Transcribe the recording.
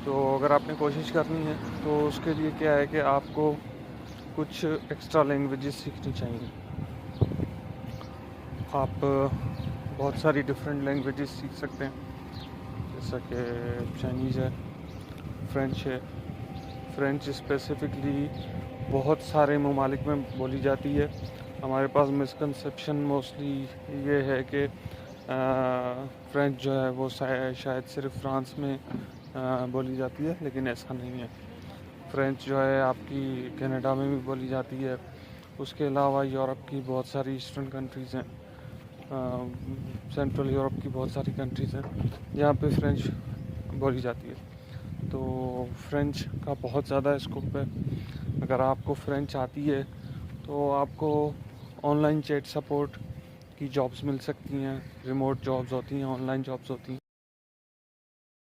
तो अगर आपने कोशिश करनी है तो उसके लिए क्या है कि आपको कुछ एक्स्ट्रा लैंग्वेजेस सीखनी चाहिए। आप बहुत सारी डिफरेंट लैंग्वेजेस सीख सकते हैं, जैसा कि चाइनीज़ है, फ्रेंच है। फ्रेंच स्पेसिफ़िकली बहुत सारे ममालिक में बोली जाती है। हमारे पास मिसकंसेप्शन मोस्टली ये है कि फ्रेंच जो है वो शायद सिर्फ फ्रांस में बोली जाती है, लेकिन ऐसा नहीं है। फ्रेंच जो है आपकी कनाडा में भी बोली जाती है। उसके अलावा यूरोप की बहुत सारी ईस्टर्न कंट्रीज़ हैं, सेंट्रल यूरोप की बहुत सारी कंट्रीज़ हैं जहाँ पे फ्रेंच बोली जाती है। तो फ्रेंच का बहुत ज़्यादा स्कोप है। अगर आपको फ्रेंच आती है तो आपको ऑनलाइन चैट सपोर्ट की जॉब्स मिल सकती हैं, रिमोट जॉब्स होती हैं, ऑनलाइन जॉब्स होती हैं।